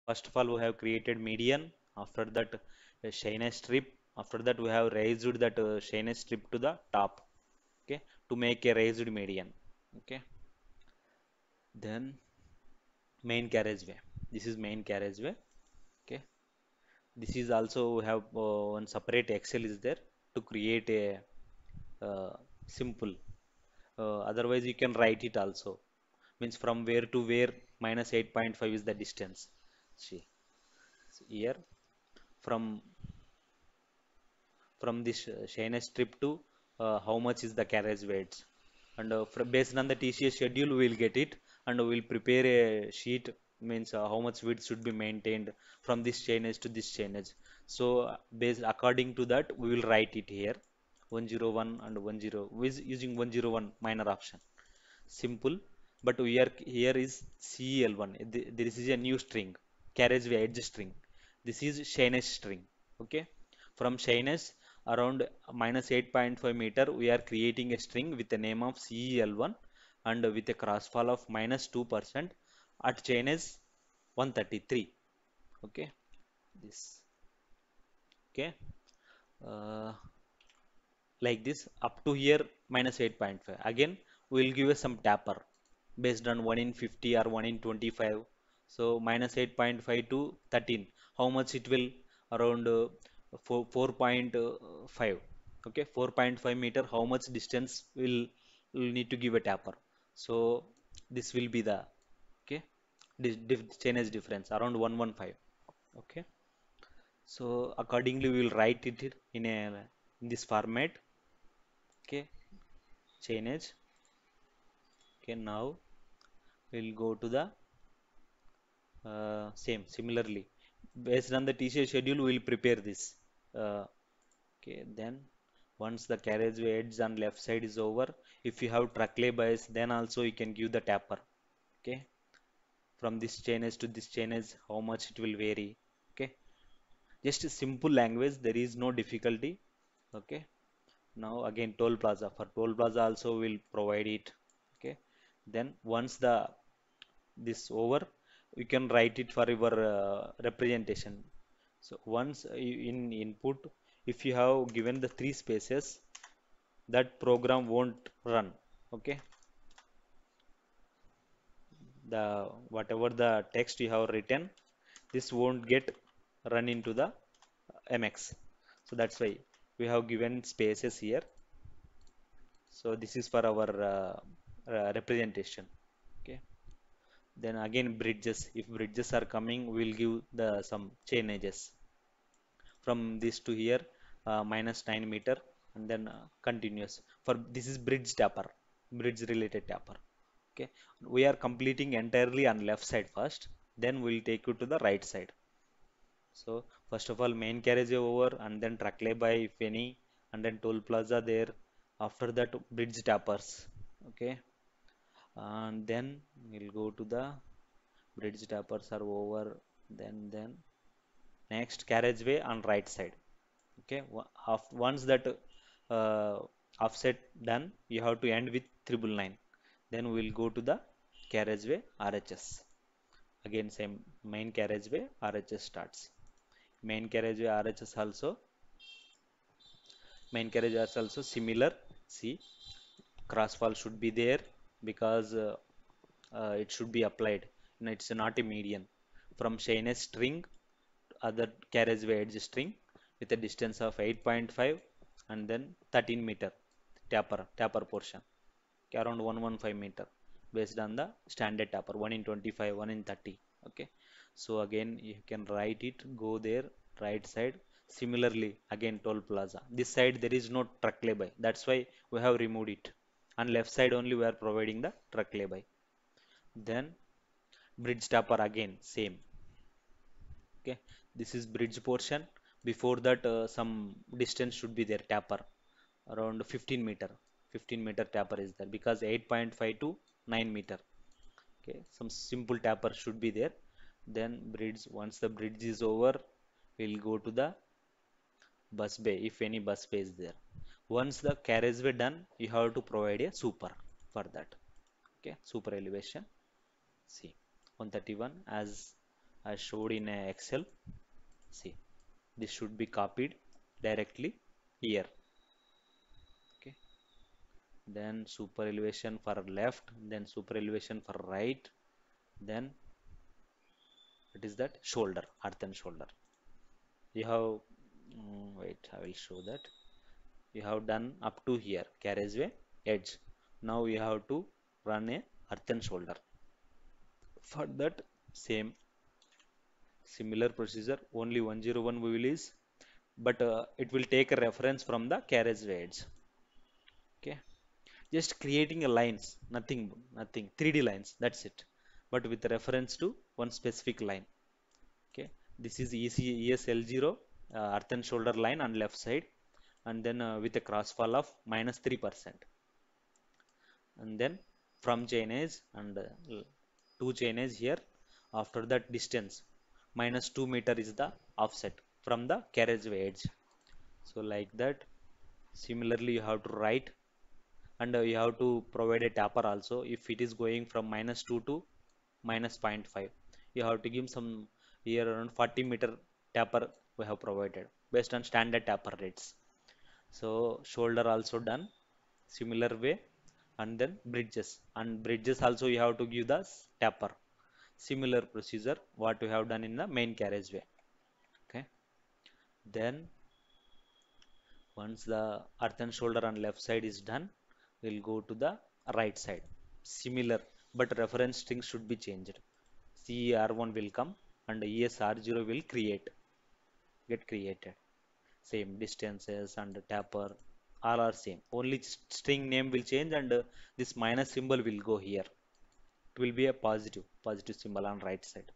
First of all, we have created median. After that, a Shine strip. After that, we have raised that Shine strip to the top. Okay, to make a raised median. Okay, then main carriageway. This is main carriageway. Okay, this is also we have one separate Excel is there to create a simple. Otherwise, you can write it also. Means from where to where minus 8.5 is the distance. See here from this Shane strip to how much is the carriage weights, and based on the TCS schedule we will get it, and we will prepare a sheet, means how much width should be maintained from this chainage to this chainage. So based according to that we will write it here 101 and 10 with using 101 minor option. Simple, but we are here is CEL1. This is a new string, carriageway edge string. This is Shainesh string. Okay, from Shainesh around minus 8.5 meter, we are creating a string with the name of CEL1 and with a crossfall of minus 2% at Shainesh 133. Okay, this. Okay, uh, like this up to here minus 8.5. Again, we will give us some tapper based on 1 in 50 or 1 in 25. So minus 8.5 to 13. How much it will? Around 4.5. Okay, 4.5 meter. How much distance will need to give a tapper? So this will be the okay change difference around 115. Okay. So accordingly we will write it in a in this format. Okay, chainage. Okay, now we'll go to the same similarly based on the TCA schedule we will prepare this. Okay, then once the carriageway edge on left side is over, if you have truckle bias, then also you can give the tapper. Okay, from this chainage to this chainage, how much it will vary. Okay, just a simple language, there is no difficulty. Okay, now again toll plaza, for toll plaza also will provide it. Okay, then once the this over, we can write it for your representation. So once in input, if you have given the three spaces, that program won't run. Okay, the whatever the text you have written, this won't get run into the MX. So that's why we have given spaces here. So this is for our representation. Okay, then again bridges, if bridges are coming, we'll give the some chain edges from this to here minus 9 meter, and then continuous for this is bridge tapper, bridge related tapper. Okay, we are completing entirely on left side first, then we'll take you to the right side. So first of all main carriage over, and then truck by if any, and then toll plaza there. After that bridge tappers. Okay, and then we'll go to the bridge tappers are over, then next carriageway on right side. Okay, once that uh, offset done, you have to end with 999. Then we'll go to the carriageway RHS. Again same main carriageway RHS starts. Main carriageway RHS also, main carriage is also similar. See, crossfall should be there because it should be applied. No, it's not a median. From Shaine's string, other carriageway edge string with a distance of 8.5 and then 13 meter tapper portion, okay, around 115 meter based on the standard tapper 1 in 25, 1 in 30. Okay, so again you can write it, go there right side. Similarly again toll plaza, this side there is no truck lay-by, that's why we have removed it. On left side only we are providing the truck lay-by. Then bridge tapper again same. Okay, this is bridge portion. Before that some distance should be there, tapper around 15 meter, 15 meter tapper is there because 8.5 to 9 meter. Okay, some simple tapper should be there. Then bridge, once the bridge is over, we'll go to the bus bay if any bus bay is there. Once the carriageway done, you have to provide a super for that. Okay, super elevation. See 131 as I showed in a Excel. See, this should be copied directly here. Okay, then super elevation for left, then super elevation for right, then it is that shoulder, earth and shoulder. You have, wait, I will show that. You have done up to here, carriageway edge. Now you have to run a earth and shoulder. For that, same similar procedure, only 101 we will use, but it will take a reference from the carriageway edge. Okay, just creating a lines, nothing 3D lines, that's it, but with reference to one specific line. Okay, this is ESL0 earth and shoulder line on left side, and then with a crossfall of -3%, and then from chainage and two chainage here. After that distance -2 meter is the offset from the carriageway edge. So like that, similarly you have to write, and you have to provide a tapper also. If it is going from -2 to minus -0.5, you have to give some here around 40 meter tapper we have provided based on standard tapper rates. So shoulder also done similar way, and then bridges also you have to give the tapper, similar procedure what we have done in the main carriageway. Okay, then once the earth and shoulder on left side is done, we'll go to the right side. Similar, but reference string should be changed. CER1 will come and ESR0 will get created. Same distances and tapper all are same. Only string name will change, and this minus symbol will go here. It will be a positive symbol on right side.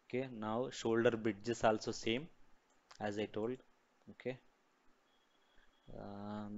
Okay, now shoulder bridges also same as I told. Okay,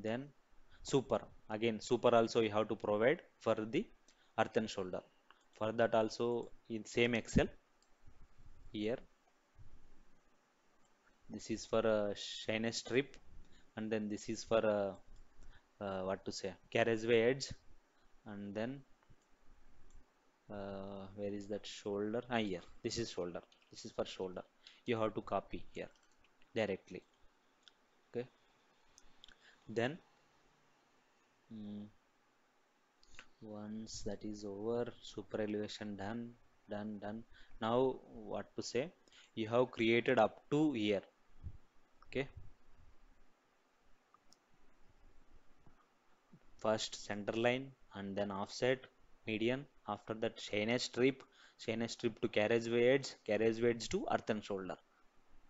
then super, again super also you have to provide for the earth and shoulder. For that also in same Excel here, this is for a shine strip, and then this is for a what to say, carriageway edge, and then where is that shoulder? Ah, here, this is shoulder, this is for shoulder. You have to copy here directly. Okay, then mm, once that is over, super elevation done. Now what to say, you have created up to here. Okay, first center line, and then offset, median, after that chain strip to carriageway edge to earth and shoulder.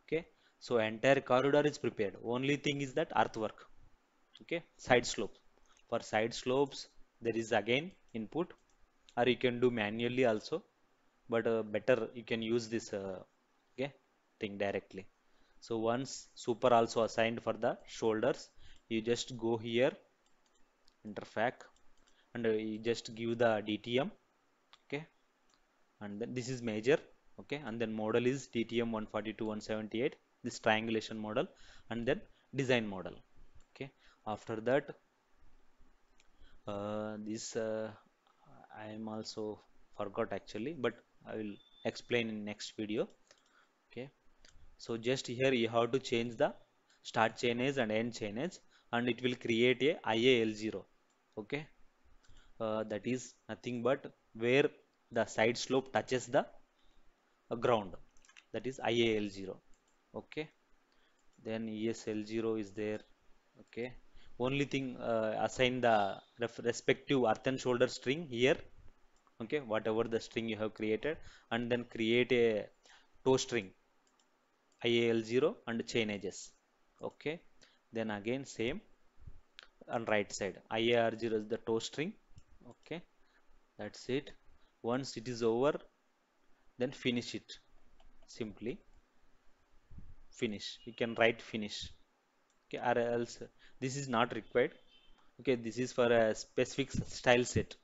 Okay, so entire corridor is prepared, only thing is that earthwork. Okay, side slope, for side slopes there is again input, or you can do manually also, but better you can use this okay thing directly. So once super also assigned for the shoulders, you just go here, interfac, and you just give the DTM. Okay, and then this is major. Okay, and then model is DTM 142 178, this triangulation model, and then design model. Okay, after that this I am also forgot actually, but I will explain in next video. Okay, so just here you have to change the start chainage and end chainage, and it will create a IAL0. Okay, that is nothing but where the side slope touches the ground, that is IAL0. Okay, then ESL0 is there. Okay, only thing assign the respective earth and shoulder string here. Okay, whatever the string you have created, and then create a toe string IAL0 and chain edges. Okay, then again same on right side, IAR0 is the toe string. Okay, that's it. Once it is over, then finish it. Simply finish, you can write finish. Okay, or else this is not required. Okay, this is for a specific style set.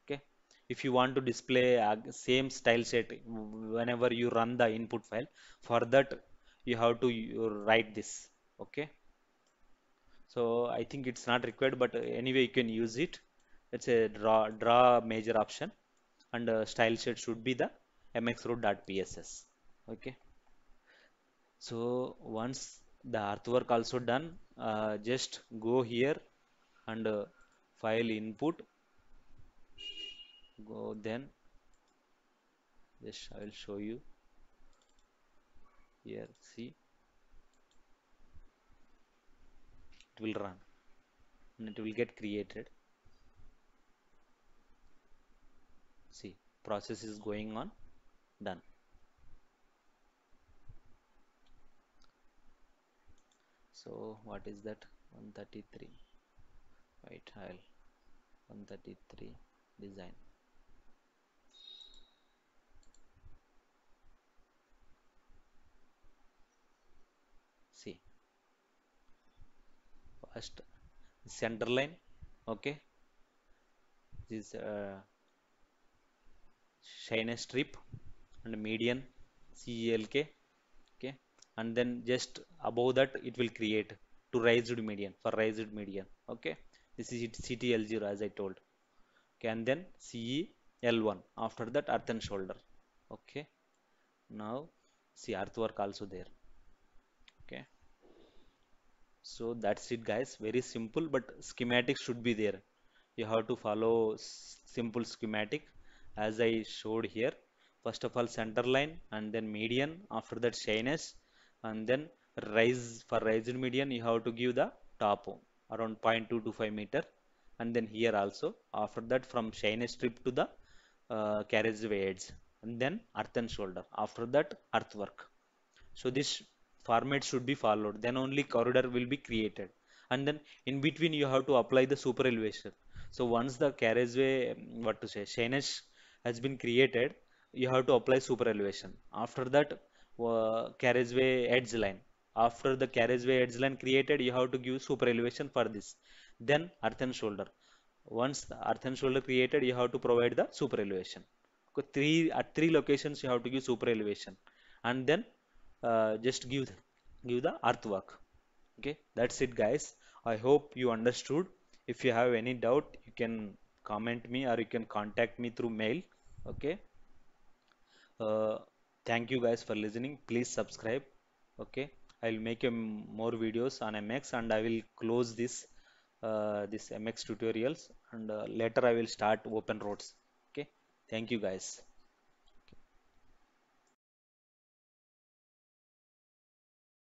Okay, if you want to display a same style set whenever you run the input file, for that you have to write this. Okay, so I think it's not required, but anyway you can use it. It's a draw major option, and style set should be the mxroot.pss. Okay, so once the earthwork also done, just go here and file input, go then, just I will show you here. See, it will run and it will get created. See, process is going on, done. So what is that? 133. Wait, I'll 133 design. See, first center line. Okay, this shine strip and median CELK. Okay, and then just above that it will create to raised median for raised median. Okay, this is it CTL0 as I told. Okay, and then CEL1 after that earth and shoulder. Okay, now see earthwork also there. Okay, so that's it guys, very simple, but schematic should be there. You have to follow simple schematic as I showed here. First of all center line and then median, after that shyness, and then rise. For raised median you have to give the top around 0.225 meter, and then here also after that from shyness strip to the carriageway edge, and then earth and shoulder, after that earthwork. So this format should be followed, then only corridor will be created. And then in between you have to apply the super elevation. So once the carriageway, what to say, chainage has been created, you have to apply super elevation. After that, carriageway edge line. After the carriageway edge line created, you have to give super elevation for this. Then earth and shoulder. Once the earth and shoulder created, you have to provide the super elevation. Okay, at three locations you have to give super elevation, and then just give the earthwork. Okay, that's it guys. I hope you understood. If you have any doubt, you can comment me or you can contact me through mail. Okay, uh, thank you guys for listening. Please subscribe. Okay, I'll make more videos on MX, and I will close this MX tutorials, and later I will start open roads. Okay, thank you guys.